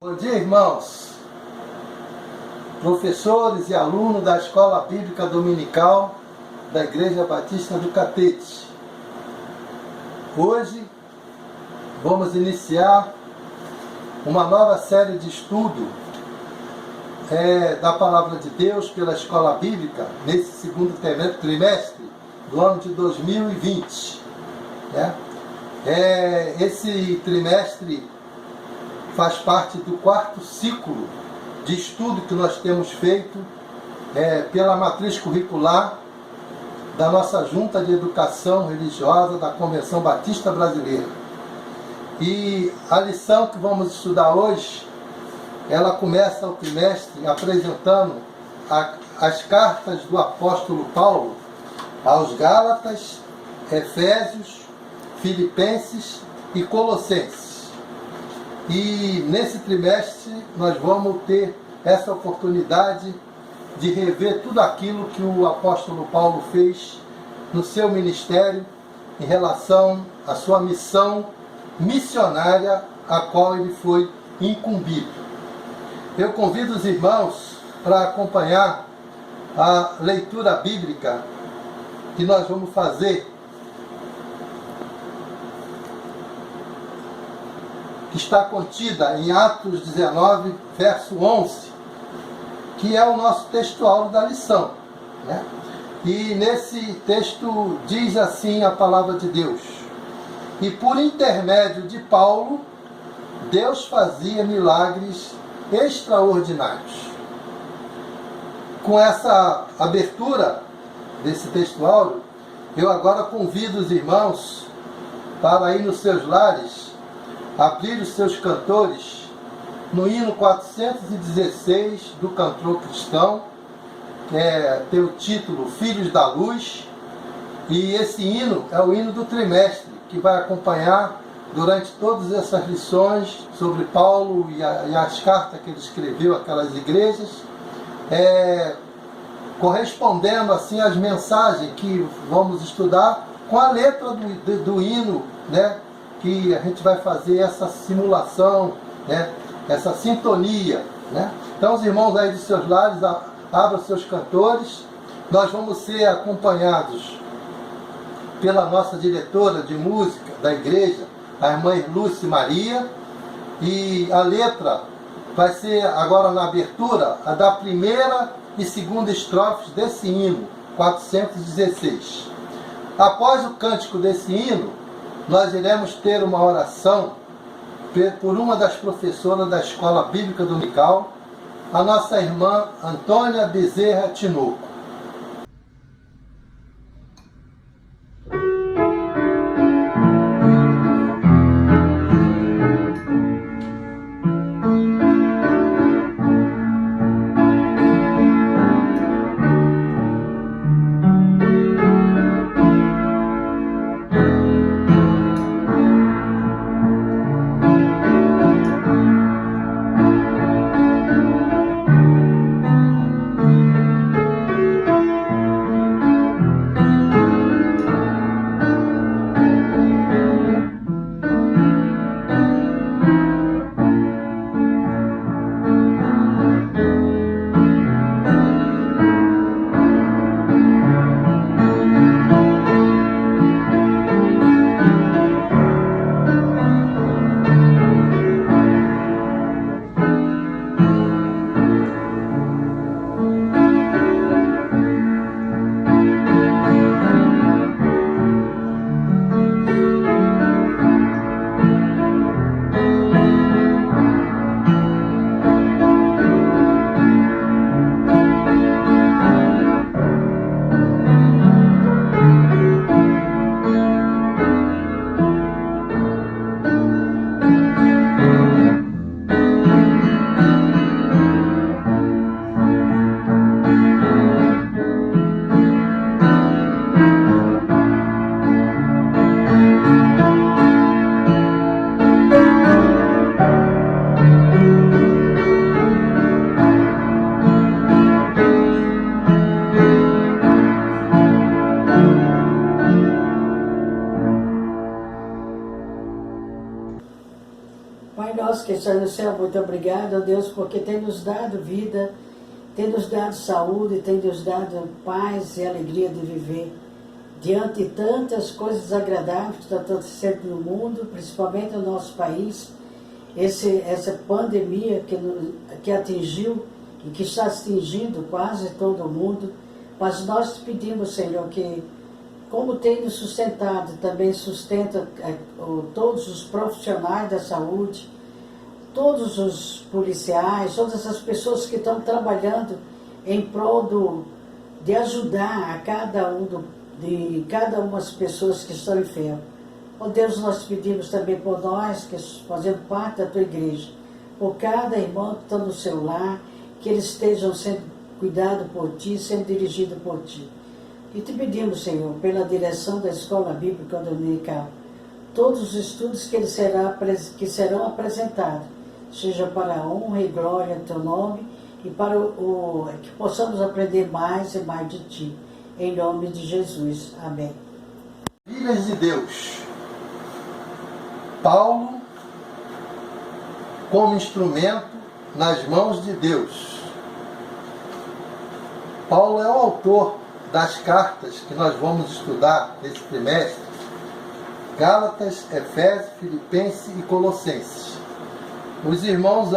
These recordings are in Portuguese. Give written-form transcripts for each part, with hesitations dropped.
Bom dia, irmãos, professores e alunos da Escola Bíblica Dominical da Igreja Batista do Catete. Hoje vamos iniciar uma nova série de estudo da Palavra de Deus pela Escola Bíblica nesse segundo trimestre do ano de 2020. Esse trimestre faz parte do quarto ciclo de estudo que nós temos feito pela matriz curricular da nossa Junta de Educação Religiosa da Convenção Batista Brasileira. E a lição que vamos estudar hoje, ela começa o trimestre apresentando as cartas do apóstolo Paulo aos Gálatas, Efésios, Filipenses e Colossenses. E nesse trimestre nós vamos ter essa oportunidade de rever tudo aquilo que o apóstolo Paulo fez no seu ministério em relação à sua missão missionária a qual ele foi incumbido. Eu convido os irmãos para acompanhar a leitura bíblica que nós vamos fazer, que está contida em Atos 19, verso 11, que é o nosso textual da lição. E nesse texto diz assim a palavra de Deus: e por intermédio de Paulo, Deus fazia milagres extraordinários. Com essa abertura desse textual, eu agora convido os irmãos para ir nos seus lares, abrir os seus cantores no hino 416 do cantor cristão, que tem o título Filhos da Luz, e esse hino é o hino do trimestre, que vai acompanhar durante todas essas lições sobre Paulo e as cartas que ele escreveu àquelas igrejas, correspondendo assim às mensagens que vamos estudar com a letra do hino, que a gente vai fazer essa simulação, essa sintonia. Então os irmãos aí dos seus lares abram seus cantores. Nós vamos ser acompanhados pela nossa diretora de música da igreja, a irmã Lúcia Maria, e a letra vai ser agora na abertura a da primeira e segunda estrofes desse hino 416. Após o cântico desse hino, nós iremos ter uma oração por uma das professoras da Escola Bíblica Dominical, a nossa irmã Antônia Bezerra Tinoco. nosso que está no céu, muito obrigado, ó Deus, porque tem nos dado vida, tem nos dado saúde, tem nos dado paz e alegria de viver. Diante de tantas coisas desagradáveis que estão acontecendo no mundo, principalmente no nosso país, essa pandemia que atingiu e que está atingindo quase todo mundo, mas nós te pedimos, Senhor, que como tem nos sustentado, também sustenta todos os profissionais da saúde, todos os policiais, todas essas pessoas que estão trabalhando em prol de ajudar a cada uma das pessoas que estão enfermas. Ó Deus, nós te pedimos também por nós, que fazemos parte da tua igreja, por cada irmão que está no seu lar, que eles estejam sendo cuidados por ti, sendo dirigidos por ti. E te pedimos, Senhor, pela direção da Escola Bíblica Dominical, todos os estudos que que serão apresentados, seja para a honra e glória do teu nome, e para que possamos aprender mais e mais de ti. Em nome de Jesus. Amém. Filhas de Deus, Paulo como instrumento nas mãos de Deus. Paulo é o autor das cartas que nós vamos estudar nesse trimestre: Gálatas, Efésios, Filipenses e Colossenses. Os irmãos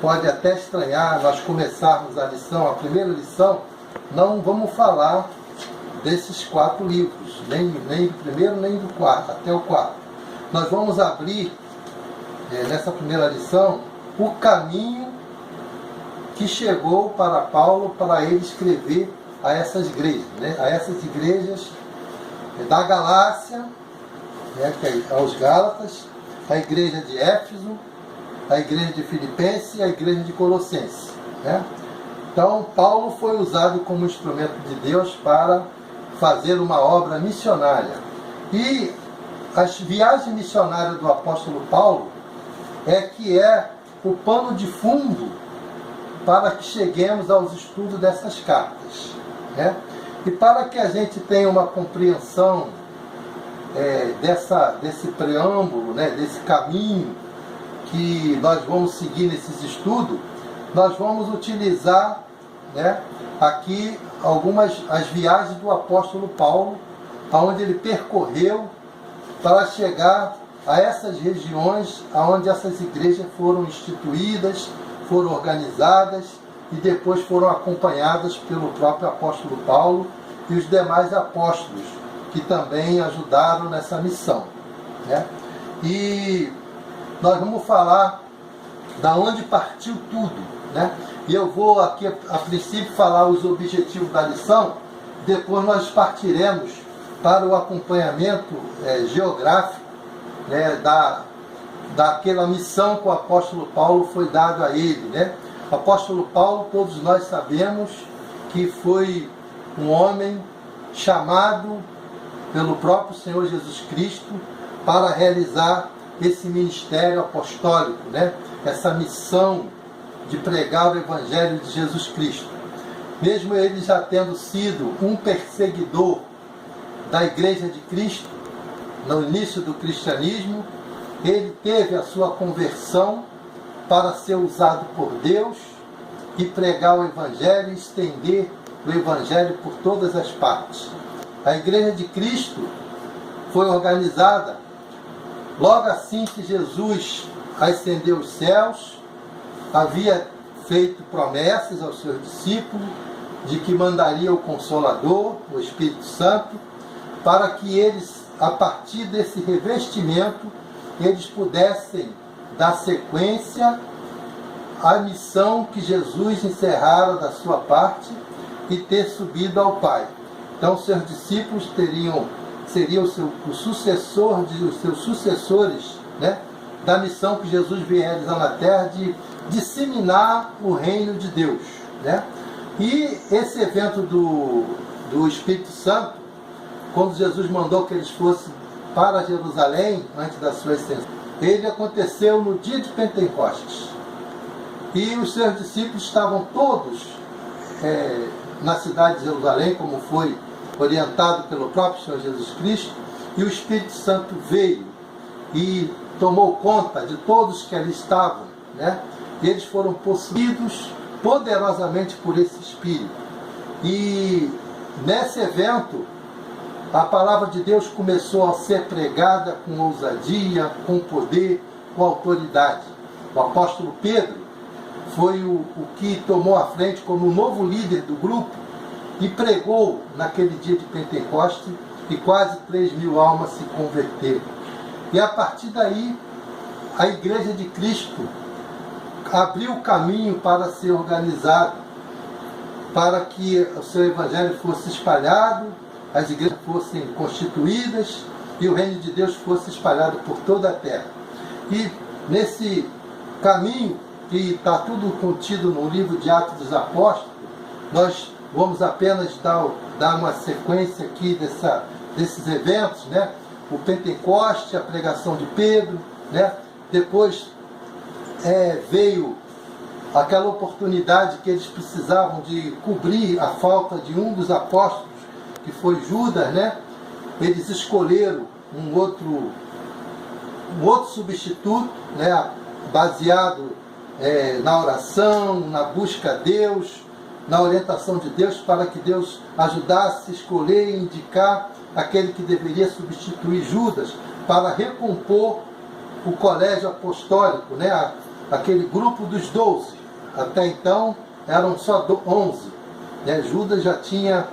pode até estranhar nós começarmos a primeira lição, não vamos falar desses 4 livros, nem do primeiro nem do quarto, até o 4. Nós vamos abrir nessa primeira lição o caminho que chegou para Paulo para ele escrever a essas igrejas, a essas igrejas da Galácia, aos Gálatas, a igreja de Éfeso, a igreja de Filipenses e a igreja de Colossenses. Então, Paulo foi usado como instrumento de Deus para fazer uma obra missionária. E as viagens missionárias do apóstolo Paulo é o pano de fundo para que cheguemos aos estudos dessas cartas. E para que a gente tenha uma compreensão desse preâmbulo, desse caminho que nós vamos seguir nesses estudos, nós vamos utilizar aqui as viagens do apóstolo Paulo, aonde ele percorreu para chegar a essas regiões onde essas igrejas foram instituídas, foram organizadas e depois foram acompanhadas pelo próprio apóstolo Paulo e os demais apóstolos que também ajudaram nessa missão. E nós vamos falar da onde partiu tudo. E eu vou aqui a princípio falar os objetivos da lição, depois nós partiremos para o acompanhamento geográfico daquela missão que o apóstolo Paulo foi dado a ele. O apóstolo Paulo, todos nós sabemos que foi um homem chamado pelo próprio Senhor Jesus Cristo para realizar esse ministério apostólico, essa missão de pregar o Evangelho de Jesus Cristo. Mesmo ele já tendo sido um perseguidor da Igreja de Cristo, no início do cristianismo, ele teve a sua conversão para ser usado por Deus e pregar o Evangelho e estender o Evangelho por todas as partes. A Igreja de Cristo foi organizada logo assim que Jesus ascendeu aos céus, havia feito promessas aos seus discípulos de que mandaria o Consolador, o Espírito Santo, para que eles, a partir desse revestimento, eles pudessem dar sequência à missão que Jesus encerrara da sua parte e ter subido ao Pai. Então, seus discípulos seriam os seus sucessores, da missão que Jesus veio realizar na terra de disseminar o reino de Deus. E esse evento do Espírito Santo, quando Jesus mandou que eles fossem para Jerusalém, antes da sua ascensão, ele aconteceu no dia de Pentecostes. E os seus discípulos estavam todos na cidade de Jerusalém, como foi orientado pelo próprio Senhor Jesus Cristo, e o Espírito Santo veio e tomou conta de todos que ali estavam, né? E eles foram possuídos poderosamente por esse Espírito. E nesse evento, a palavra de Deus começou a ser pregada com ousadia, com poder, com autoridade. O apóstolo Pedro foi o que tomou a frente como novo líder do grupo e pregou naquele dia de Pentecoste, e quase 3.000 almas se converteram. E a partir daí, a Igreja de Cristo abriu o caminho para ser organizada, para que o seu Evangelho fosse espalhado, as igrejas fossem constituídas e o reino de Deus fosse espalhado por toda a terra. E nesse caminho, que está tudo contido no livro de Atos dos Apóstolos, nós vamos apenas dar uma sequência aqui desses eventos, né? O Pentecoste, a pregação de Pedro, né? Depois veio aquela oportunidade que eles precisavam de cobrir a falta de um dos apóstolos, que foi Judas, né? Eles escolheram um outro substituto, né? Baseado na oração, na busca a Deus, na orientação de Deus, para que Deus ajudasse a escolher e indicar aquele que deveria substituir Judas, para recompor o colégio apostólico, né? Aquele grupo dos 12. Até então eram só 11. Né? Judas já tinha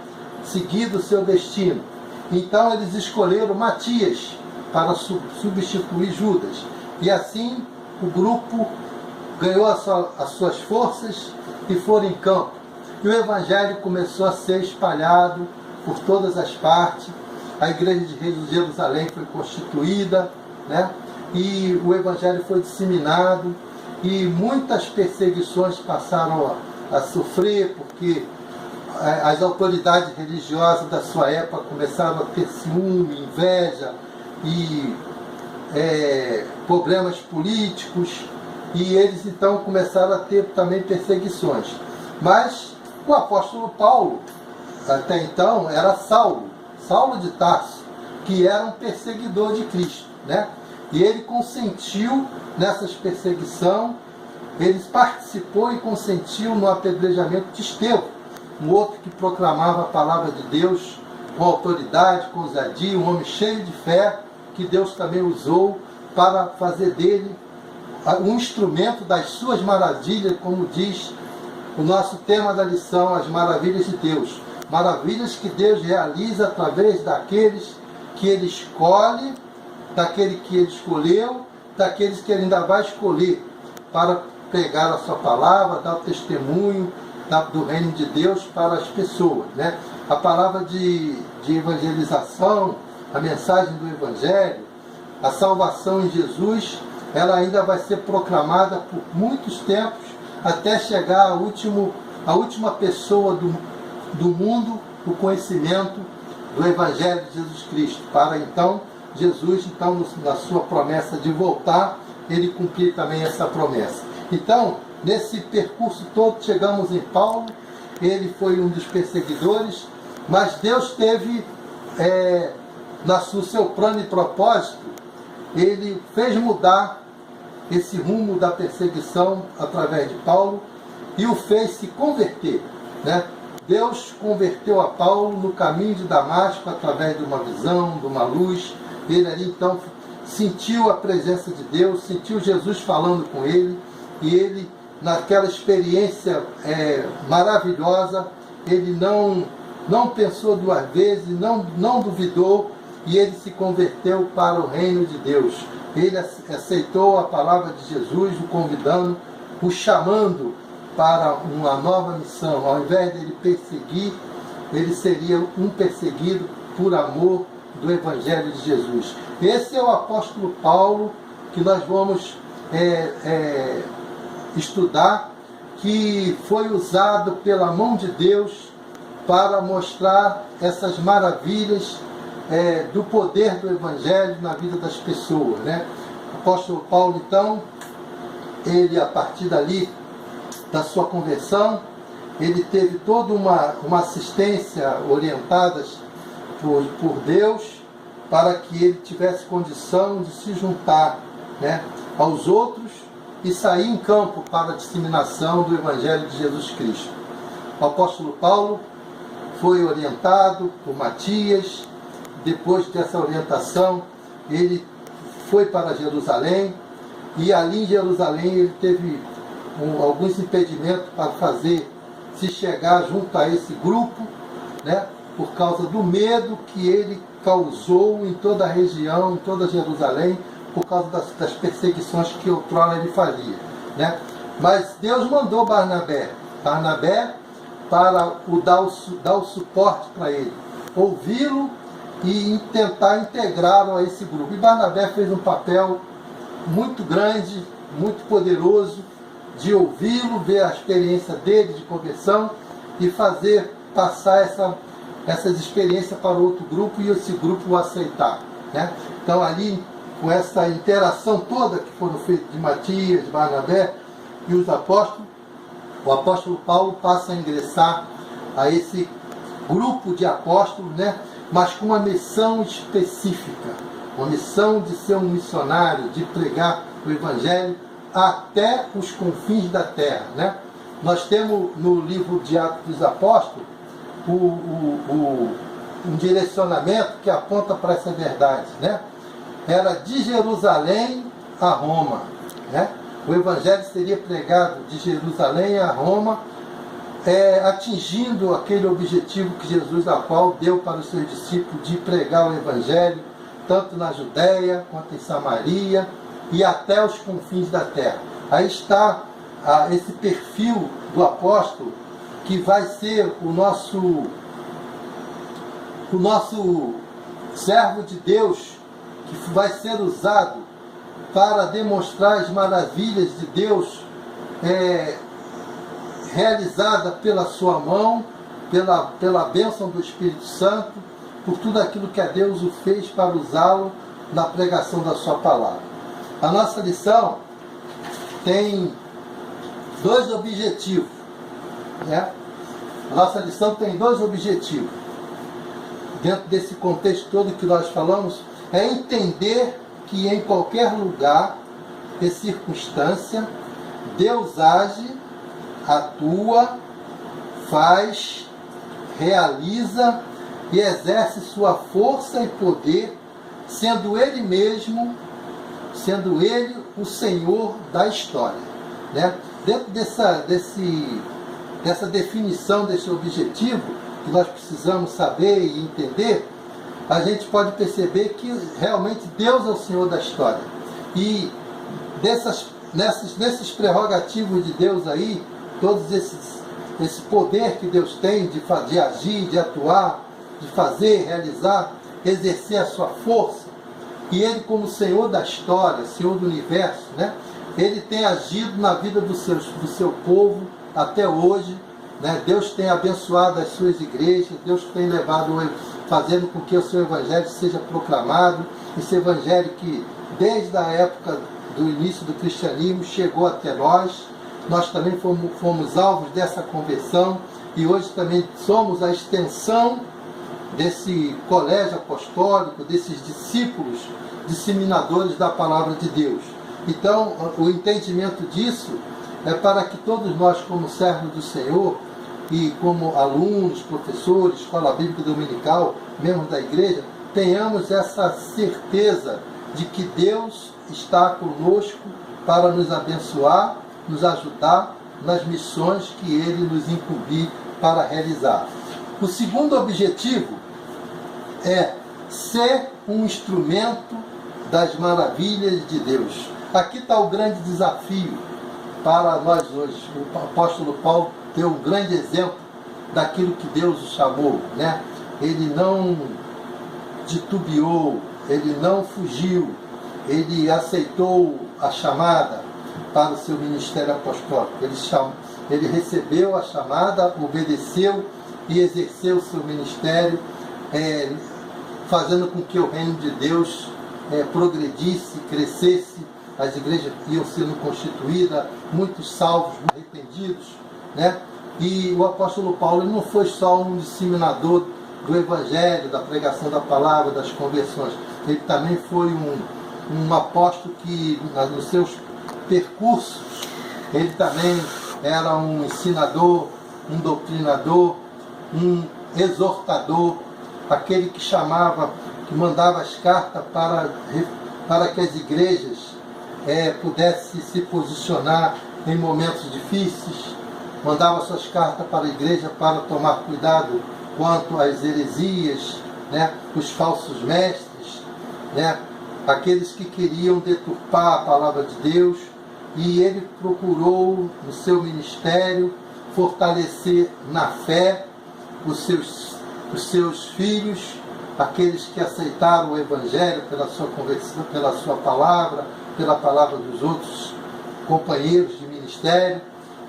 seguido o seu destino. Então eles escolheram Matias para substituir Judas. E assim o grupo ganhou as suas forças e foram em campo. E o Evangelho começou a ser espalhado por todas as partes. A igreja de Jerusalém foi constituída, né? E o Evangelho foi disseminado. E muitas perseguições passaram a sofrer, porque as autoridades religiosas da sua época começaram a ter ciúme, inveja e problemas políticos, e eles então começaram a ter também perseguições. Mas o apóstolo Paulo, até então, era Saulo de Tarso, que era um perseguidor de Cristo, né? E ele consentiu nessas perseguições, ele participou e consentiu no apedrejamento de Estevão, um outro que proclamava a palavra de Deus com autoridade, com ousadia, um homem cheio de fé, que Deus também usou para fazer dele um instrumento das suas maravilhas, como diz o nosso tema da lição, as maravilhas de Deus. Maravilhas que Deus realiza através daqueles que Ele escolhe, daquele que Ele escolheu, daqueles que Ele ainda vai escolher para pregar a sua palavra, dar o testemunho do reino de Deus para as pessoas, né? A palavra de evangelização, a mensagem do Evangelho, a salvação em Jesus, ela ainda vai ser proclamada por muitos tempos, até chegar a última pessoa do mundo, o conhecimento do Evangelho de Jesus Cristo, para então Jesus, então, na sua promessa de voltar, ele cumprir também essa promessa. Então, nesse percurso todo, chegamos em Paulo. Ele foi um dos perseguidores, mas Deus teve, no seu plano e propósito, ele fez mudar esse rumo da perseguição através de Paulo e o fez se converter, né? Deus converteu a Paulo no caminho de Damasco através de uma visão, de uma luz. Ele ali então sentiu a presença de Deus, sentiu Jesus falando com ele, e ele, naquela experiência maravilhosa, ele não pensou duas vezes, não duvidou, e ele se converteu para o reino de Deus. Ele aceitou a palavra de Jesus, o convidando, o chamando para uma nova missão. Ao invés de ele perseguir, ele seria um perseguido por amor do Evangelho de Jesus. Esse é o apóstolo Paulo que nós vamos estudar, que foi usado pela mão de Deus para mostrar essas maravilhas do poder do Evangelho na vida das pessoas, né? O apóstolo Paulo, então, ele, a partir dali, da sua conversão, ele teve toda uma assistência orientada por Deus, para que ele tivesse condição de se juntar né, aos outros e sair em campo para a disseminação do Evangelho de Jesus Cristo. O apóstolo Paulo foi orientado por Matias. Depois dessa orientação, ele foi para Jerusalém, e ali em Jerusalém ele teve alguns impedimentos para se chegar junto a esse grupo, né, por causa do medo que ele causou em toda a região, em toda Jerusalém, por causa das perseguições que outrora ele fazia, né? Mas Deus mandou Barnabé para dar o suporte para ele, ouvi-lo e tentar integrá-lo a esse grupo. E Barnabé fez um papel muito grande, muito poderoso, de ouvi-lo, ver a experiência dele de conversão e fazer passar essas experiências para outro grupo e esse grupo o aceitar, né? Então ali, com essa interação toda que foram feitas de Matias, de Barnabé e os apóstolos, o apóstolo Paulo passa a ingressar a esse grupo de apóstolos, né? Mas com uma missão específica, uma missão de ser um missionário, de pregar o Evangelho até os confins da terra, né? Nós temos no livro de Atos dos Apóstolos um direcionamento que aponta para essa verdade, né? Era de Jerusalém a Roma, né? O Evangelho seria pregado de Jerusalém a Roma, atingindo aquele objetivo que Jesus, a qual deu para os seus discípulos, de pregar o Evangelho, tanto na Judéia quanto em Samaria e até os confins da terra. Aí está esse perfil do apóstolo, que vai ser o nosso servo de Deus, que vai ser usado para demonstrar as maravilhas de Deus realizada pela sua mão, pela bênção do Espírito Santo, por tudo aquilo que a Deus o fez para usá-lo na pregação da sua palavra. A nossa lição tem dois objetivos, né? A nossa lição tem dois objetivos. Dentro desse contexto todo que nós falamos, é entender que em qualquer lugar e circunstância, Deus age, atua, faz, realiza e exerce sua força e poder, sendo Ele mesmo, sendo Ele o Senhor da história, né? Dentro dessa definição, desse objetivo que nós precisamos saber e entender, a gente pode perceber que realmente Deus é o Senhor da história. E nesses prerrogativos de Deus aí, todos esse poder que Deus tem de agir, de atuar, de fazer, realizar, exercer a sua força, e Ele, como Senhor da história, Senhor do universo, né? Ele tem agido na vida do seu povo até hoje, né? Deus tem abençoado as suas igrejas, Deus tem fazendo com que o seu Evangelho seja proclamado, esse Evangelho que desde a época do início do cristianismo chegou até nós. Nós também fomos alvos dessa conversão e hoje também somos a extensão desse colégio apostólico, desses discípulos disseminadores da palavra de Deus. Então, o entendimento disso é para que todos nós, como servos do Senhor e como alunos, professores, escola bíblica dominical, membros da igreja, tenhamos essa certeza de que Deus está conosco para nos abençoar, nos ajudar nas missões que Ele nos incumbir para realizar. O segundo objetivo é ser um instrumento das maravilhas de Deus. Aqui está o grande desafio para nós hoje. O apóstolo Paulo deu um grande exemplo daquilo que Deus o chamou, né? Ele não titubeou, ele não fugiu, ele aceitou a chamada para o seu ministério apostólico. Ele recebeu a chamada, obedeceu e exerceu o seu ministério, fazendo com que o reino de Deus progredisse, crescesse, as igrejas iam sendo constituídas, muitos salvos, arrependidos, né? E o apóstolo Paulo não foi só um disseminador do Evangelho, da pregação da palavra, das conversões. Ele também foi um apóstolo que nos seus percursos, ele também era um ensinador, um doutrinador, um exortador, aquele que chamava, que mandava as cartas para que as igrejas pudessem se posicionar em momentos difíceis, mandava suas cartas para a igreja para tomar cuidado quanto às heresias, né, os falsos mestres, né, aqueles que queriam deturpar a palavra de Deus, e ele procurou no seu ministério fortalecer na fé os seus filhos, aqueles que aceitaram o Evangelho pela sua conversão, pela sua palavra, pela palavra dos outros companheiros de ministério,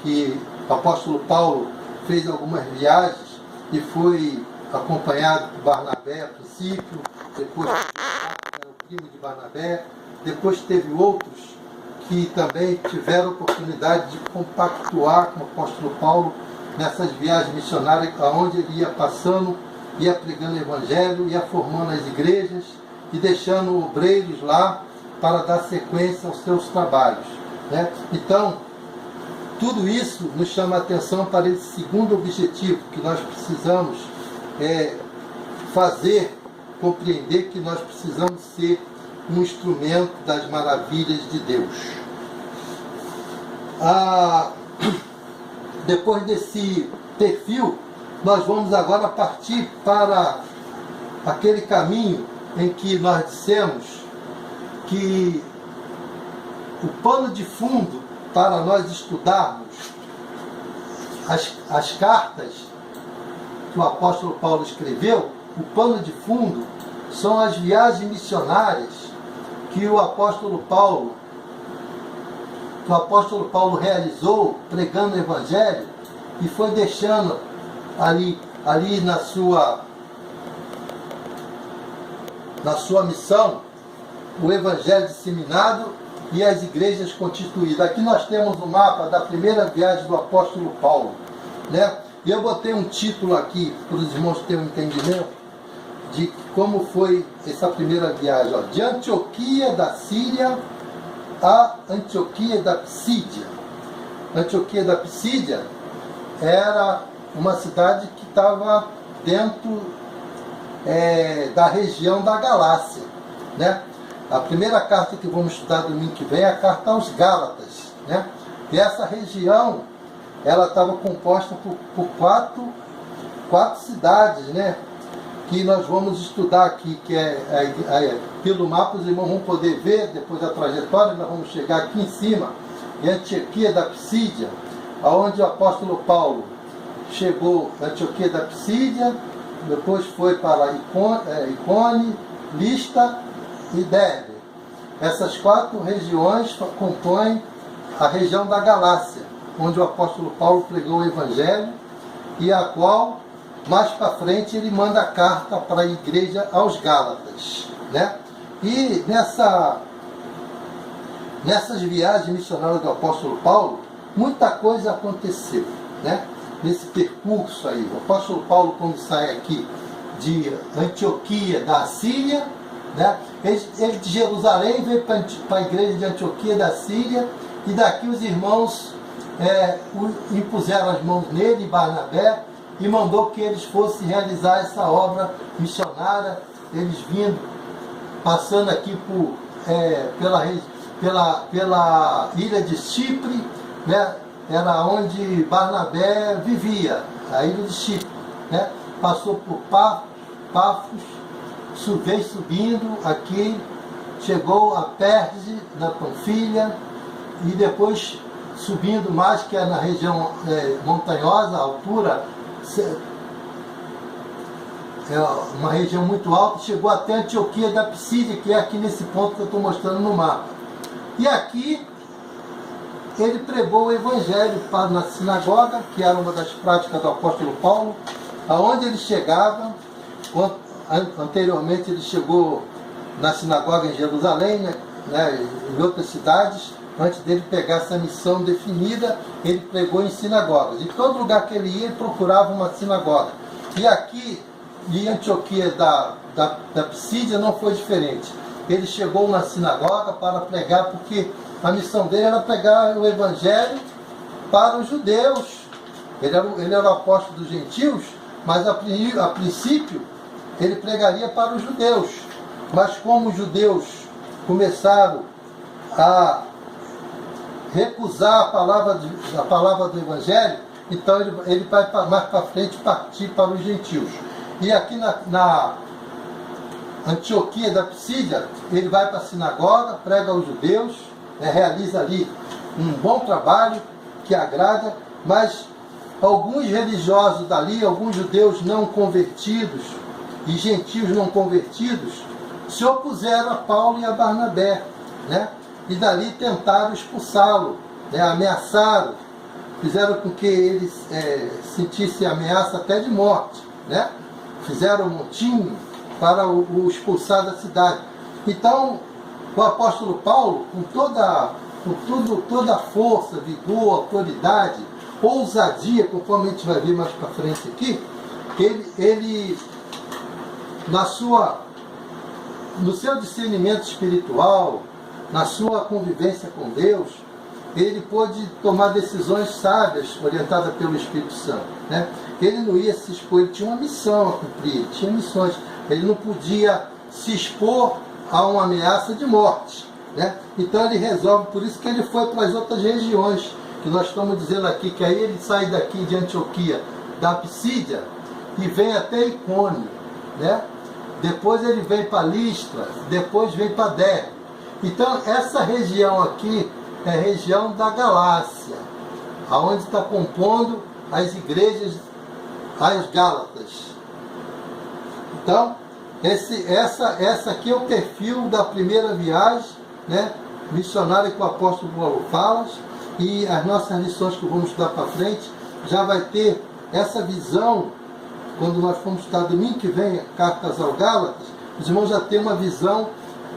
que o apóstolo Paulo fez algumas viagens e foi acompanhado por Barnabé a princípio, depois era o primo de Barnabé, depois teve outros que também tiveram a oportunidade de compactuar com o apóstolo Paulo nessas viagens missionárias, onde ele ia passando, ia pregando o Evangelho, ia formando as igrejas e deixando obreiros lá para dar sequência aos seus trabalhos, né? Então, tudo isso nos chama a atenção para esse segundo objetivo que nós precisamos fazer, compreender que nós precisamos ser um instrumento das maravilhas de Deus. Depois desse perfil, nós vamos agora partir para aquele caminho em que nós dissemos que o pano de fundo para nós estudarmos as cartas que o apóstolo Paulo escreveu, o pano de fundo são as viagens missionárias que o apóstolo Paulo realizou pregando o Evangelho e foi deixando ali na sua missão o Evangelho disseminado e as igrejas constituídas. Aqui nós temos o mapa da primeira viagem do apóstolo Paulo, né? E eu botei um título aqui para os irmãos terem um entendimento de como foi essa primeira viagem, ó, de Antioquia da Síria a Antioquia da Psídia. Antioquia da Psídia era uma cidade que estava dentro da região da Galácia, né? A primeira carta que vamos estudar domingo que vem é a carta aos Gálatas, né? E essa região, ela estava composta por quatro cidades, né? Que nós vamos estudar aqui, que pelo mapa os irmãos vão poder ver, depois da trajetória, nós vamos chegar aqui em cima, em Antioquia da Psídia, aonde o apóstolo Paulo chegou na Antioquia da Psídia, depois foi para Icônio, Lista e Derbe. Essas quatro regiões compõem a região da Galácia, onde o apóstolo Paulo pregou o Evangelho e a qual, mais para frente, ele manda a carta para a igreja aos Gálatas, né? E nessas viagens missionárias do apóstolo Paulo, muita coisa aconteceu, né? Nesse percurso aí. O apóstolo Paulo, quando sai aqui de Antioquia da Síria, né? Ele de Jerusalém veio para a igreja de Antioquia da Síria, e daqui os irmãos impuseram as mãos nele e Barnabé, e mandou que eles fossem realizar essa obra missionária, eles vindo, passando aqui pela ilha de Chipre, né? Era onde Barnabé vivia, a ilha de Chipre, né? Passou por Pafos, veio subindo aqui, chegou a Perge, na Panfilha, e depois subindo mais, que é na região montanhosa, a altura, é uma região muito alta, chegou até Antioquia da Psídia, que é aqui nesse ponto que eu estou mostrando no mapa. E aqui ele pregou o Evangelho na sinagoga, que era uma das práticas do apóstolo Paulo, aonde ele chegava. Anteriormente ele chegou na sinagoga em Jerusalém, né, em outras cidades. Antes dele pegar essa missão definida, ele pregou em sinagogas. Em todo lugar que ele ia, ele procurava uma sinagoga. E aqui, em Antioquia da Psídia, não foi diferente. ele chegou na sinagoga para pregar, porque a missão dele era pregar o evangelho para os judeus. Ele era o apóstolo dos gentios, mas a princípio ele pregaria para os judeus. Mas como os judeus começaram a recusar a palavra do evangelho, então ele vai mais para frente partir para os gentios. E aqui na Antioquia da Psídia, ele vai para a sinagoga, prega aos judeus, realiza ali um bom trabalho que agrada, mas alguns religiosos dali, alguns judeus não convertidos e gentios não convertidos, se opuseram a Paulo e a Barnabé, né? E dali tentaram expulsá-lo, né? Ameaçaram, fizeram com que eles sentissem ameaça até de morte, né? Fizeram um montinho para o expulsar da cidade. Então, o apóstolo Paulo, com toda a força, vigor, autoridade, ousadia, conforme a gente vai ver mais para frente aqui, ele no seu discernimento espiritual, na sua convivência com Deus, ele pôde tomar decisões sábias, orientadas pelo Espírito Santo, né? Ele não ia se expor, ele tinha uma missão a cumprir, ele tinha missões, ele não podia se expor a uma ameaça de morte, né? Então ele resolve, por isso que ele foi para as outras regiões, que nós estamos dizendo aqui, que aí ele sai daqui de Antioquia, da Psídia, e vem até Icônio, né? Depois ele vem para Listra, depois vem para Derbe. Então essa região aqui é a região da Galácia, aonde está compondo as igrejas, as Gálatas. Então, essa aqui é o perfil da primeira viagem, né, missionária que o apóstolo Paulo fala, e as nossas lições que vamos estudar para frente já vai ter essa visão. Quando nós formos estudar domingo que vem cartas aos Gálatas, os irmãos já têm uma visão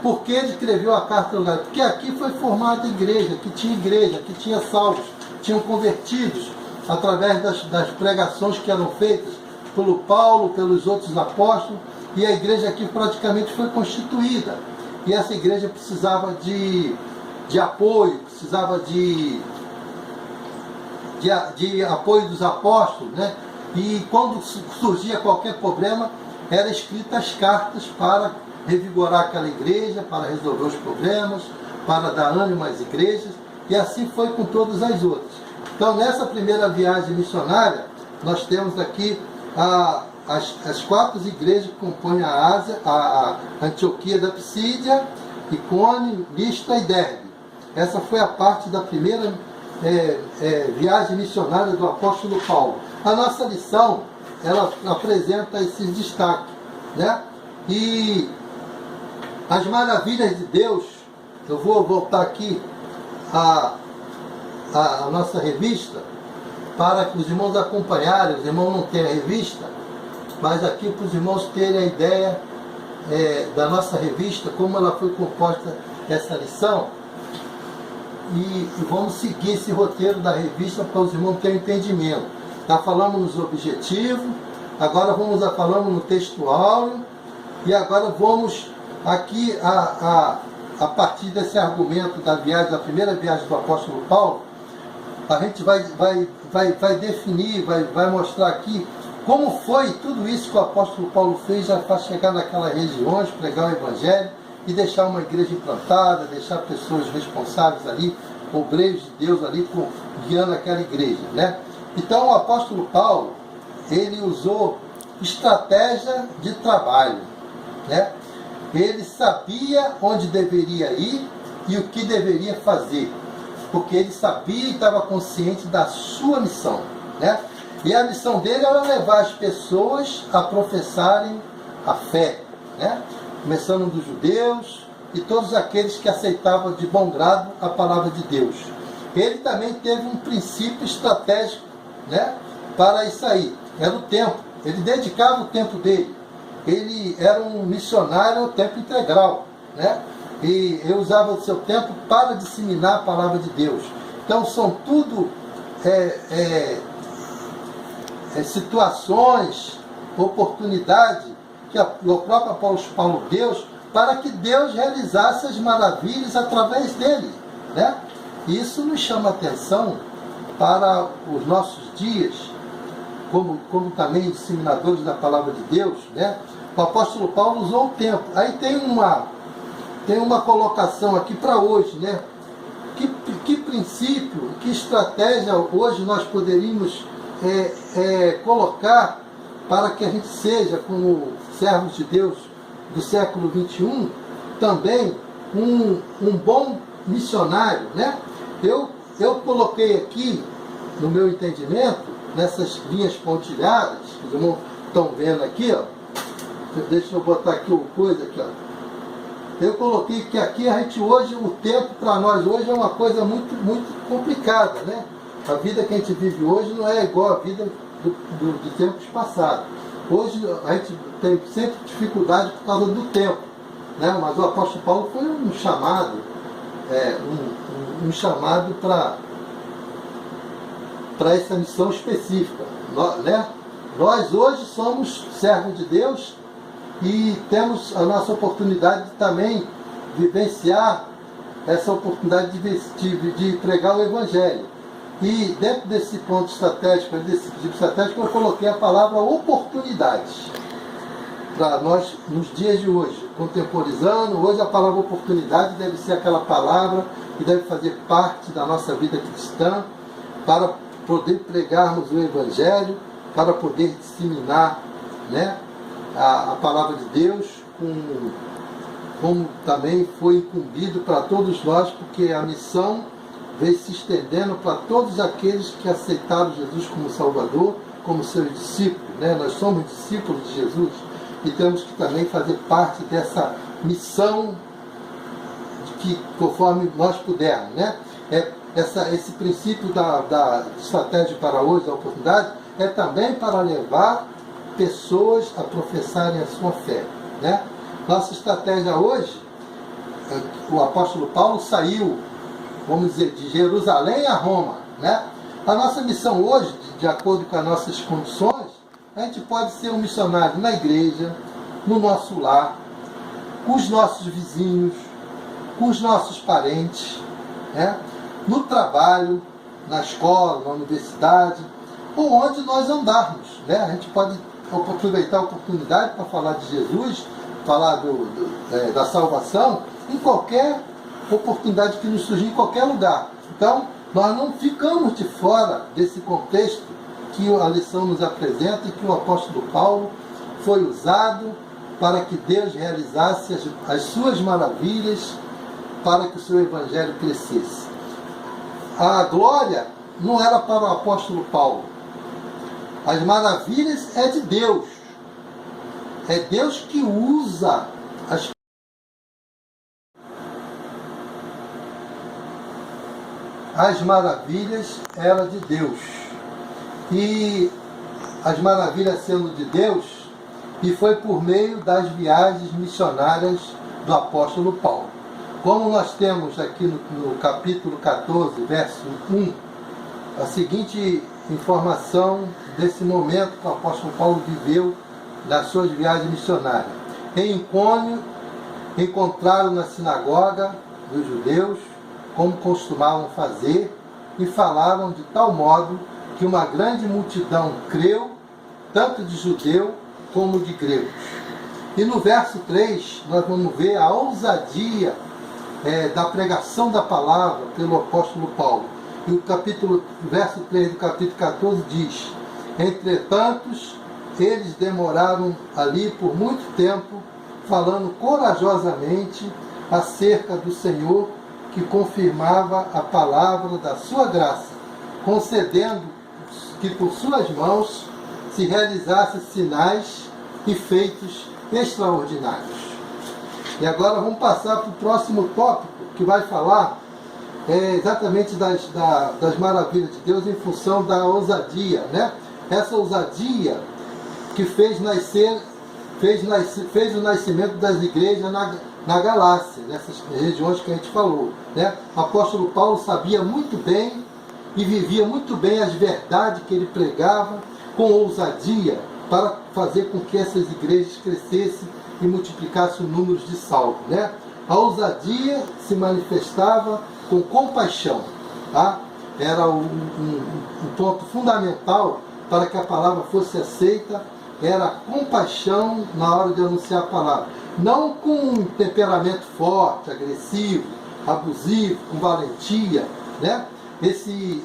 por que ele escreveu a carta aos Gálatas. Porque aqui foi formada a igreja, que tinha salvos, tinham convertidos através das pregações que eram feitas pelo Paulo, pelos outros apóstolos, e a igreja aqui praticamente foi constituída. E essa igreja precisava de apoio, precisava de apoio dos apóstolos, né? E quando surgia qualquer problema, eram escritas cartas para revigorar aquela igreja, para resolver os problemas, para dar ânimo às igrejas, e assim foi com todas as outras. Então, nessa primeira viagem missionária, nós temos aqui as 4 igrejas que compõem a Ásia, a Antioquia da Psídia, Icônio, Listra e Derbe. Essa foi a parte da primeira viagem missionária do apóstolo Paulo. A nossa lição, ela apresenta esses destaques, né? E as maravilhas de Deus, eu vou voltar aqui a nossa revista, para que os irmãos acompanharem. Os irmãos não têm a revista, mas aqui para os irmãos terem a ideia da nossa revista, como ela foi composta, essa lição, e vamos seguir esse roteiro da revista para os irmãos terem entendimento. Já falamos nos objetivos, agora falamos no textual, e agora vamos aqui a partir desse argumento da primeira viagem do apóstolo Paulo, a gente vai definir, vai mostrar aqui como foi tudo isso que o apóstolo Paulo fez já para chegar naquelas regiões, pregar o evangelho e deixar uma igreja implantada, deixar pessoas responsáveis ali, obreiros de Deus ali, guiando aquela igreja, né? Então o apóstolo Paulo, ele usou estratégia de trabalho, né? Ele sabia onde deveria ir e o que deveria fazer, porque ele sabia e estava consciente da sua missão, né? E a missão dele era levar as pessoas a professarem a fé, né? Começando dos judeus e todos aqueles que aceitavam de bom grado a palavra de Deus. Ele também teve um princípio estratégico, né, para isso aí. Era o tempo. Ele dedicava o tempo dele. Ele era um missionário ao tempo integral, né? E ele usava o seu tempo para disseminar a palavra de Deus. Então são tudo situações, oportunidades que o próprio apóstolo Paulo Deus para que Deus realizasse as maravilhas através dele, né? Isso nos chama atenção para os nossos dias, como também disseminadores da palavra de Deus, né? O apóstolo Paulo usou o tempo. Aí tem uma colocação aqui para hoje, né? Que princípio, que estratégia hoje nós poderíamos colocar para que a gente seja, como servos de Deus do século XXI, também um bom missionário, né? Eu coloquei aqui, no meu entendimento, nessas linhas pontilhadas, que os irmãos estão vendo aqui, ó. Deixa eu botar aqui uma coisa aqui, ó. Eu coloquei que aqui a gente hoje, o tempo para nós hoje é uma coisa muito, muito complicada, né? A vida que a gente vive hoje não é igual à vida de tempos passados. Hoje a gente tem sempre dificuldade por causa do tempo, né? Mas o apóstolo Paulo foi um chamado, um chamado para essa missão específica, né? Nós hoje somos servos de Deus e temos a nossa oportunidade de também vivenciar essa oportunidade de pregar o Evangelho. E dentro desse ponto estratégico, desse tipo estratégico, eu coloquei a palavra oportunidade. Para nós, nos dias de hoje, contemporizando, hoje a palavra oportunidade deve ser aquela palavra que deve fazer parte da nossa vida cristã, para poder pregarmos o Evangelho, para poder disseminar, né, a palavra de Deus, como também foi incumbido para todos nós, porque a missão veio se estendendo para todos aqueles que aceitaram Jesus como Salvador, como seus discípulos, né? Nós somos discípulos de Jesus e temos que também fazer parte dessa missão que conforme nós pudermos, né? Esse princípio da estratégia para hoje, da oportunidade, é também para levar pessoas a professarem a sua fé, né? Nossa estratégia hoje, o apóstolo Paulo saiu, vamos dizer, de Jerusalém a Roma, né? A nossa missão hoje, de acordo com as nossas condições, a gente pode ser um missionário na igreja, no nosso lar, com os nossos vizinhos, com os nossos parentes, né? No trabalho, na escola, na universidade, ou onde nós andarmos, né? A gente pode aproveitar a oportunidade para falar de Jesus, falar da salvação, em qualquer oportunidade que nos surgir, em qualquer lugar. Então, nós não ficamos de fora desse contexto que a lição nos apresenta e que o apóstolo Paulo foi usado para que Deus realizasse as suas maravilhas, para que o seu evangelho crescesse. A glória não era para o apóstolo Paulo. As maravilhas é de Deus. É Deus que usa as maravilhas eram de Deus. E as maravilhas sendo de Deus, e foi por meio das viagens missionárias do apóstolo Paulo. Como nós temos aqui no capítulo 14, verso 1, a seguinte informação desse momento que o apóstolo Paulo viveu nas suas viagens missionárias. Em Icônio, encontraram na sinagoga dos judeus, como costumavam fazer, e falaram de tal modo que uma grande multidão creu, tanto de judeu como de gregos. E no verso 3, nós vamos ver a ousadia da pregação da palavra pelo apóstolo Paulo. E o verso 3 do capítulo 14 diz: entretanto, eles demoraram ali por muito tempo, falando corajosamente acerca do Senhor, que confirmava a palavra da sua graça, concedendo que por suas mãos se realizassem sinais e feitos extraordinários. E agora vamos passar para o próximo tópico, que vai falar exatamente das maravilhas de Deus em função da ousadia, né? Essa ousadia que fez o nascimento das igrejas na Galácia, nessas regiões que a gente falou, né? O apóstolo Paulo sabia muito bem e vivia muito bem as verdades que ele pregava com ousadia para fazer com que essas igrejas crescessem e multiplicasse o número de salvos, né? A ousadia se manifestava com compaixão, tá? Era um ponto fundamental para que a palavra fosse aceita, era a compaixão na hora de anunciar a palavra. Não com um temperamento forte, agressivo, abusivo, com valentia, né?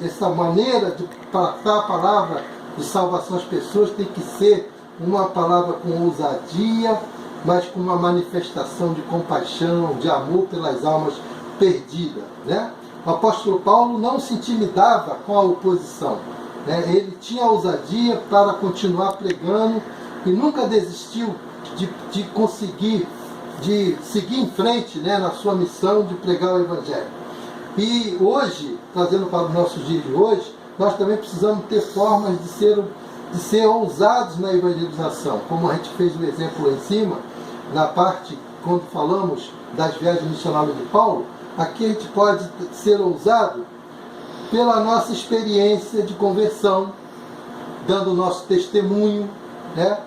Essa maneira de tratar a palavra de salvação às pessoas tem que ser uma palavra com ousadia, mas com uma manifestação de compaixão, de amor pelas almas perdidas, né? O apóstolo Paulo não se intimidava com a oposição, né? Ele tinha ousadia para continuar pregando e nunca desistiu de conseguir, de seguir em frente, né, na sua missão de pregar o Evangelho. E hoje, trazendo para o nosso dia de hoje, nós também precisamos ter formas de ser ousados na evangelização, como a gente fez o exemplo lá em cima, na parte, quando falamos das viagens missionárias de Paulo. Aqui a gente pode ser ousado pela nossa experiência de conversão, dando o nosso testemunho, né?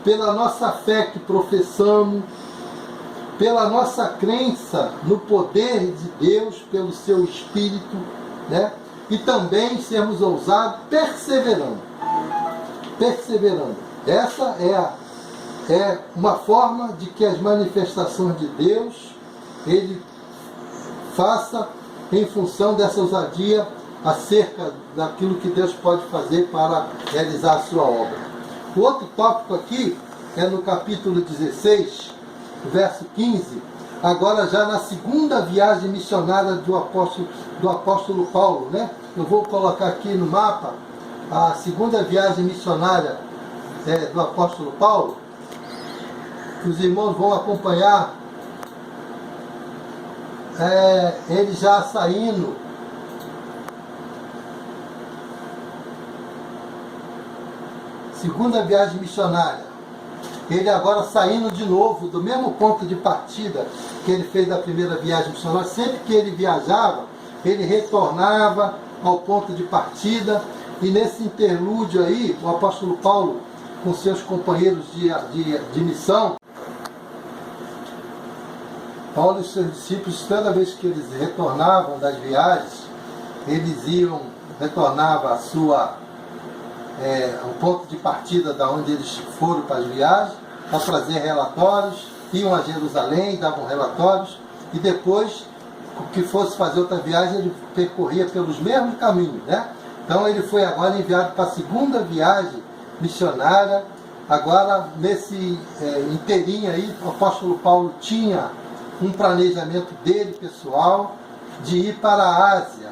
Pela nossa fé que professamos, pela nossa crença no poder de Deus, pelo seu Espírito, né? E também sermos ousados perseverando. Perseverando. Essa é uma forma de que as manifestações de Deus, Ele faça em função dessa ousadia acerca daquilo que Deus pode fazer para realizar a sua obra. O outro tópico aqui é no capítulo 16, verso 15, agora já na segunda viagem missionária do apóstolo Paulo, né? Eu vou colocar aqui no mapa a segunda viagem missionária do apóstolo Paulo. Os irmãos vão acompanhar ele já saindo segunda viagem missionária, ele agora saindo de novo do mesmo ponto de partida que ele fez da primeira viagem missionária. Sempre que ele viajava, ele retornava ao ponto de partida, e nesse interlúdio aí, o apóstolo Paulo, com seus companheiros de missão, Paulo e seus discípulos, toda vez que eles retornavam das viagens, eles retornavam ao ponto de partida da onde eles foram para as viagens, para trazer relatórios, iam a Jerusalém, davam relatórios, e depois, que fosse fazer outra viagem, ele percorria pelos mesmos caminhos, né? Então ele foi agora enviado para a segunda viagem missionária. Agora, nesse inteirinho aí, o apóstolo Paulo tinha um planejamento dele, pessoal, de ir para a Ásia,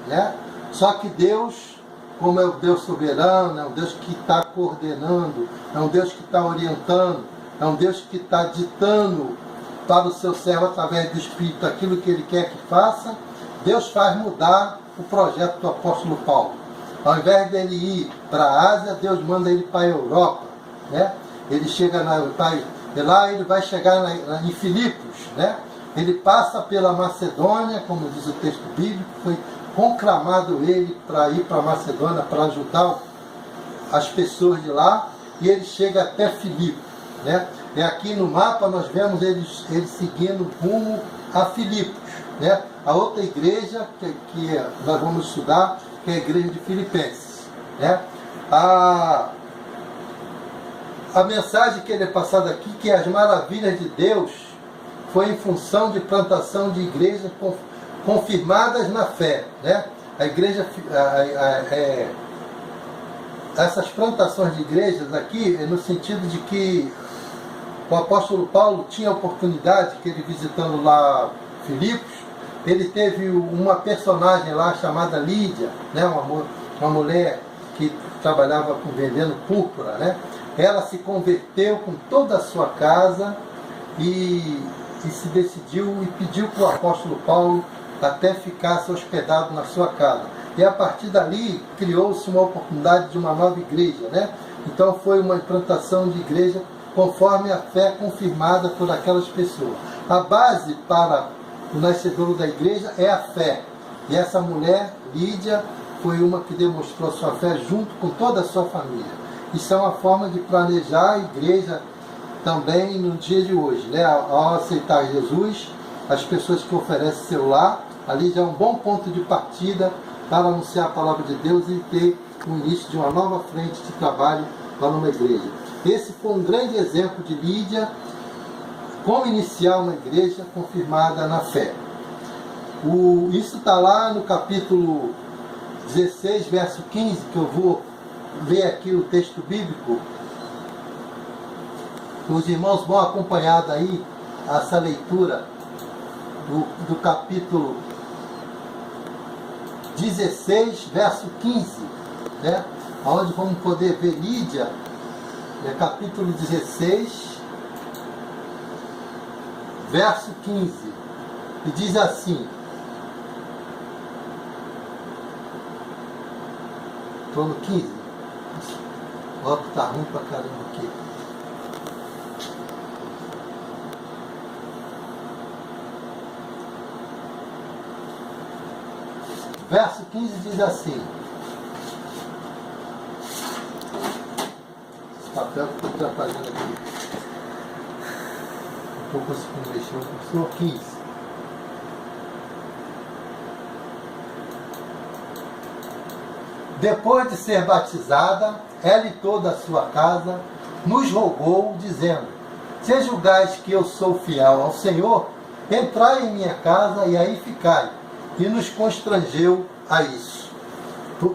né? Só que Deus, como é o Deus soberano, é um Deus que está coordenando, é um Deus que está orientando, é um Deus que está ditando para o seu servo, através do Espírito, aquilo que ele quer que faça. Deus faz mudar o projeto do apóstolo Paulo. Ao invés dele ir para a Ásia, Deus manda ele para a Europa, né? Ele chega lá ele vai chegar em Filipos, né? Ele passa pela Macedônia, como diz o texto bíblico, foi conclamado ele para ir para a Macedônia para ajudar as pessoas de lá, e ele chega até Filipos, né? E aqui no mapa nós vemos ele seguindo rumo a Filipos, né? A outra igreja que nós vamos estudar, que é a igreja de Filipenses, né? A mensagem que ele é passada aqui, que as maravilhas de Deus foi em função de plantação de igrejas confirmadas na fé, né? A igreja, essas plantações de igrejas aqui, é no sentido de que o apóstolo Paulo tinha a oportunidade, que ele visitando lá Filipos, ele teve uma personagem lá chamada Lídia, né? Uma mulher que trabalhava vendendo púrpura, né? Ela se converteu com toda a sua casa e se decidiu e pediu para o apóstolo Paulo até ficasse hospedado na sua casa. E a partir dali criou-se uma oportunidade de uma nova igreja, né? Então foi uma implantação de igreja conforme a fé confirmada por aquelas pessoas. A base para o nascedouro da igreja é a fé. E essa mulher, Lídia, foi uma que demonstrou sua fé junto com toda a sua família. Isso é uma forma de planejar a igreja também no dia de hoje, né? Ao aceitar Jesus, as pessoas que oferecem celular, ali já é um bom ponto de partida para anunciar a palavra de Deus e ter o início de uma nova frente de trabalho para uma igreja. Esse foi um grande exemplo de Lídia, como iniciar uma igreja confirmada na fé. Isso está lá no capítulo 16, verso 15, que eu vou ler aqui o texto bíblico. Os irmãos vão acompanhar aí essa leitura do capítulo 16, verso 15, né? Onde vamos poder ver Lídia, capítulo 16, verso 15, e diz assim: estou no 15, o óculos está ruim pra caramba aqui. Verso 15 diz assim: esse papel que estou atrapalhando aqui, não estou conseguindo mexer, eu sou 15. Depois de ser batizada, ela e toda a sua casa nos rogou, dizendo: se julgais que eu sou fiel ao Senhor, entrai em minha casa e aí ficai. E nos constrangeu a isso.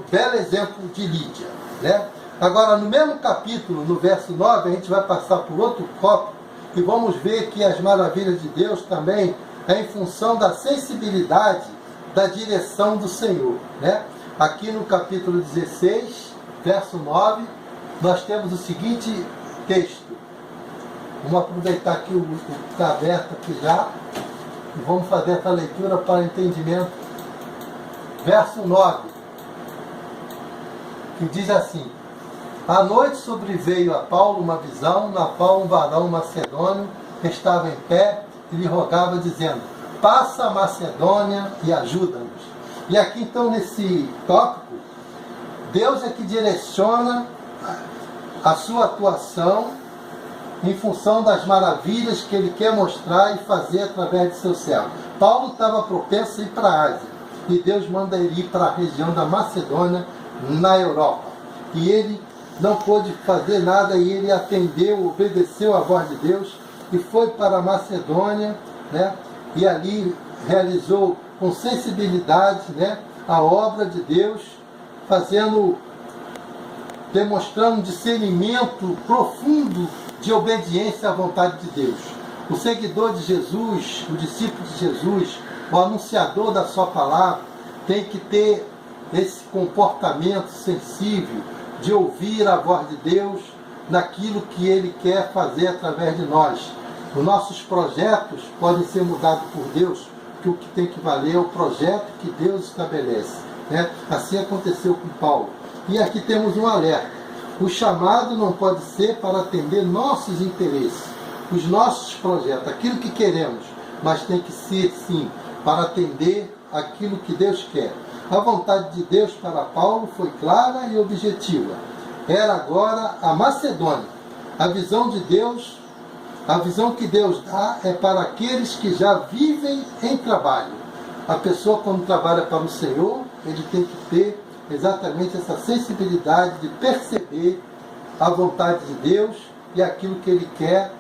Belo exemplo de Lídia, né? Agora, no mesmo capítulo, no verso 9, a gente vai passar por outro tópico e vamos ver que as maravilhas de Deus também é em função da sensibilidade da direção do Senhor, né? Aqui no capítulo 16, verso 9, nós temos o seguinte texto. Vamos aproveitar aqui o que está aberto aqui já. E vamos fazer essa leitura para entendimento. Verso 9, que diz assim: à noite sobreveio a Paulo uma visão, na qual um varão macedônio estava em pé e lhe rogava, dizendo: passa a Macedônia e ajuda-nos. E aqui então, nesse tópico, Deus é que direciona a sua atuação em função das maravilhas que ele quer mostrar e fazer através de seu servo. Paulo estava propenso a ir para a Ásia, e Deus manda ele ir para a região da Macedônia, na Europa. E ele não pôde fazer nada, e ele atendeu, obedeceu à voz de Deus, e foi para a Macedônia, né? E ali realizou com sensibilidade, né, a obra de Deus, demonstrando um discernimento profundo de obediência à vontade de Deus. O seguidor de Jesus, o discípulo de Jesus, o anunciador da sua palavra, tem que ter esse comportamento sensível de ouvir a voz de Deus naquilo que Ele quer fazer através de nós. Os nossos projetos podem ser mudados por Deus, que o que tem que valer é o projeto que Deus estabelece, né? Assim aconteceu com Paulo. E aqui temos um alerta. O chamado não pode ser para atender nossos interesses, os nossos projetos, aquilo que queremos, mas tem que ser, sim, para atender aquilo que Deus quer. A vontade de Deus para Paulo foi clara e objetiva. Era agora a Macedônia. A visão de Deus, a visão que Deus dá é para aqueles que já vivem em trabalho. A pessoa, quando trabalha para o Senhor, ele tem que ter exatamente essa sensibilidade de perceber a vontade de Deus e aquilo que Ele quer,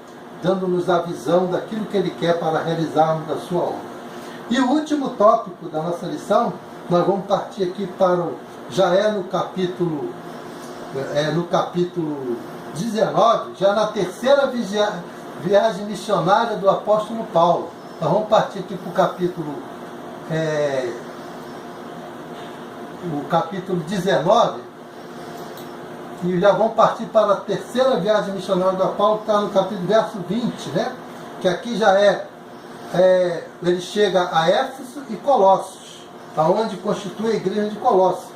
dando-nos a visão daquilo que Ele quer para realizarmos a sua obra. E o último tópico da nossa lição, nós vamos partir aqui para já é no capítulo 19, já na terceira viagem missionária do apóstolo Paulo. Nós vamos partir aqui para o capítulo 19, e já vamos partir para a terceira viagem missionária do Paulo, que está no capítulo verso 20, né? Que aqui já ele chega a Éfeso e Colossos, aonde constitui a igreja de Colossos.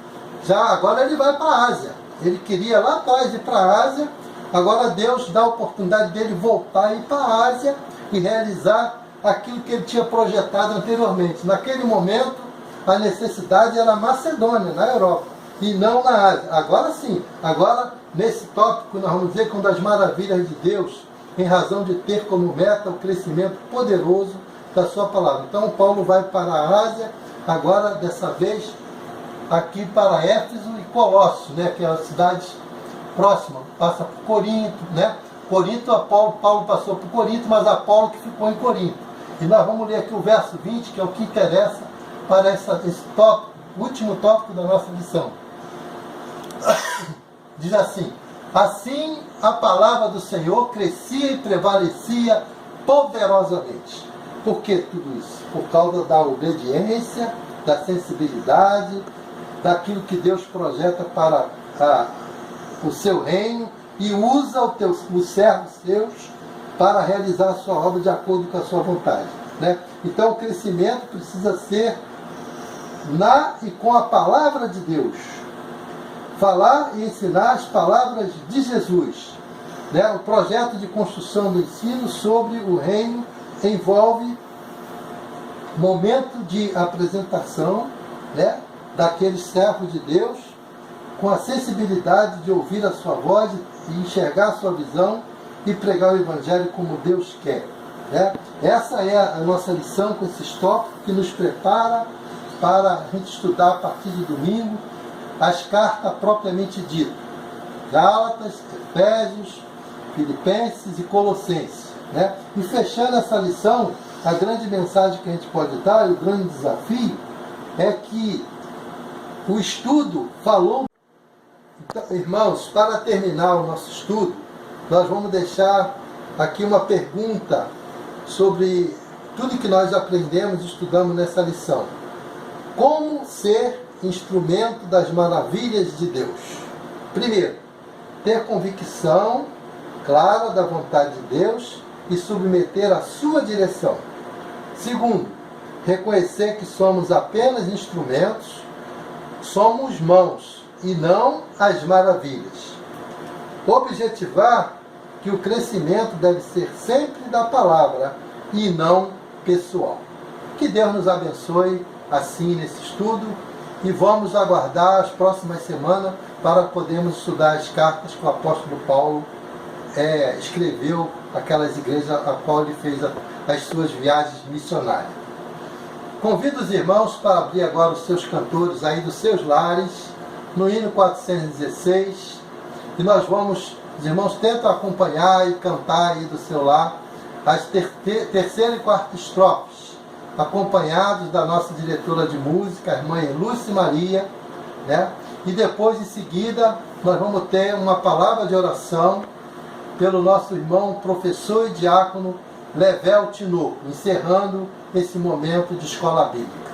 Já agora ele vai para a Ásia. Ele queria lá atrás ir para a Ásia, agora Deus dá a oportunidade dele voltar e ir para a Ásia e realizar aquilo que ele tinha projetado anteriormente. Naquele momento, a necessidade era Macedônia, na Europa, e não na Ásia. Agora sim, agora nesse tópico nós vamos ver quando as maravilhas de Deus em razão de ter como meta o crescimento poderoso da sua palavra. Então Paulo vai para a Ásia, agora dessa vez aqui para Éfeso e Colossos, né, que é a cidade próxima, passa por Corinto, né? Corinto, Paulo passou por Corinto, mas Apolo que ficou em Corinto. E nós vamos ler aqui o verso 20, que é o que interessa para esse tópico, último tópico da nossa lição. Diz assim: assim a palavra do Senhor crescia e prevalecia poderosamente. Por que tudo isso? Por causa da obediência, da sensibilidade, daquilo que Deus projeta para o seu reino e usa os servos seus para realizar a sua obra de acordo com a sua vontade, né? Então o crescimento precisa ser na e com a palavra de Deus. Falar e ensinar as palavras de Jesus, né? O projeto de construção do ensino sobre o reino envolve momento de apresentação, né, daqueles servos de Deus, com a sensibilidade de ouvir a sua voz e enxergar a sua visão e pregar o Evangelho como Deus quer, né? Essa é a nossa lição com esses tópicos que nos prepara para a gente estudar a partir de domingo as cartas propriamente ditas: Gálatas, Efésios, Filipenses e Colossenses, né? E fechando essa lição, a grande mensagem que a gente pode dar, e o grande desafio, é que o estudo falou. Então, irmãos, para terminar o nosso estudo, nós vamos deixar aqui uma pergunta sobre tudo que nós aprendemos e estudamos nessa lição. Como ser instrumento das maravilhas de Deus? Primeiro, ter convicção clara da vontade de Deus e submeter a sua direção. Segundo, reconhecer que somos apenas instrumentos, somos mãos e não as maravilhas. Objetivar que o crescimento deve ser sempre da palavra e não pessoal. Que Deus nos abençoe assim nesse estudo e vamos aguardar as próximas semanas para podermos estudar as cartas que o apóstolo Paulo escreveu aquelas igrejas a qual ele fez as suas viagens missionárias. Convido os irmãos para abrir agora os seus cantores aí dos seus lares, no hino 416, e nós vamos, os irmãos tentam acompanhar e cantar aí do seu lar as terceira e quarta estrofes, acompanhados da nossa diretora de música, a irmã Lúcia Maria, né? E depois, em seguida, nós vamos ter uma palavra de oração pelo nosso irmão, professor e diácono Level Tinoco, encerrando esse momento de escola bíblica.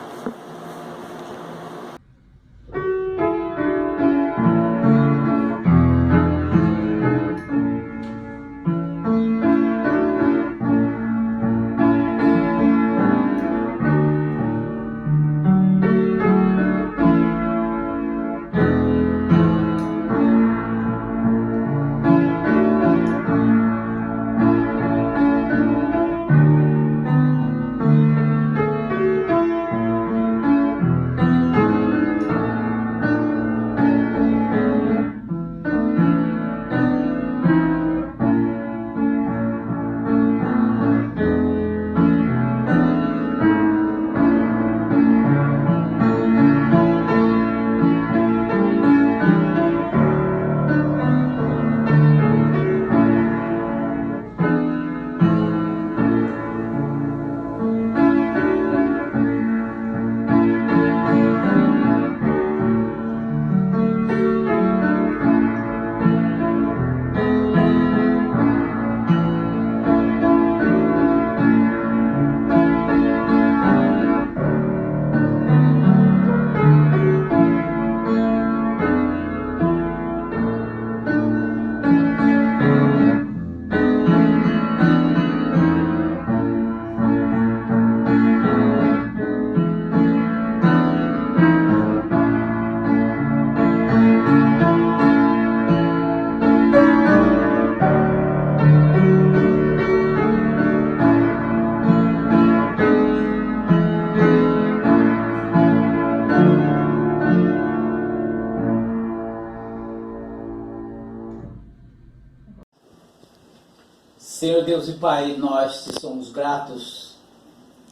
Deus e Pai, nós te somos gratos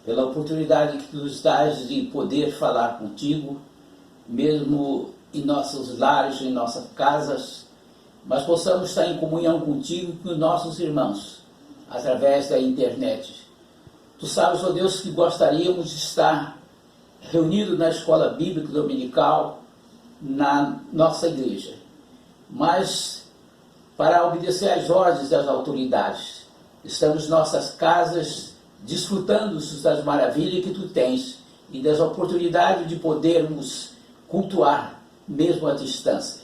pela oportunidade que nos dás de poder falar contigo, mesmo em nossos lares, em nossas casas, mas possamos estar em comunhão contigo e com os nossos irmãos, através da internet. Tu sabes, ó Deus, que gostaríamos de estar reunidos na escola bíblica dominical, na nossa igreja, mas para obedecer às ordens das autoridades, estamos em nossas casas desfrutando das maravilhas que tu tens e das oportunidades de podermos cultuar mesmo à distância.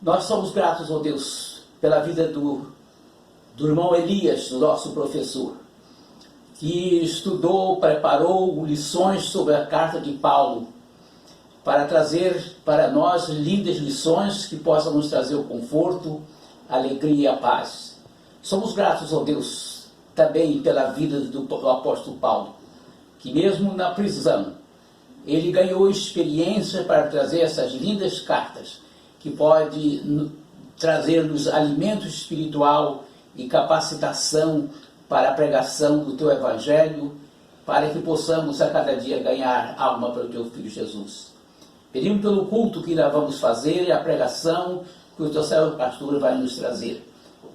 Nós somos gratos, ó Deus, pela vida do irmão Elias, do nosso professor, que estudou, preparou lições sobre a carta de Paulo, para trazer para nós lindas lições que possam nos trazer o conforto, a alegria e a paz. Somos gratos, ó Deus, também pela vida do apóstolo Paulo, que mesmo na prisão, ele ganhou experiência para trazer essas lindas cartas, que pode trazer-nos alimento espiritual e capacitação para a pregação do teu evangelho, para que possamos a cada dia ganhar alma para o teu Filho Jesus. Pedimos pelo culto que ainda vamos fazer e a pregação que o teu servo pastor vai nos trazer.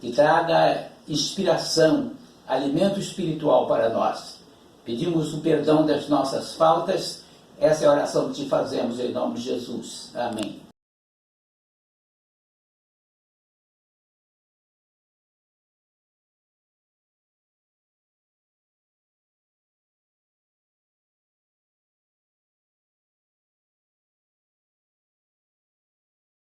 Que traga inspiração, alimento espiritual para nós. Pedimos o perdão das nossas faltas. Essa é a oração que te fazemos em nome de Jesus. Amém.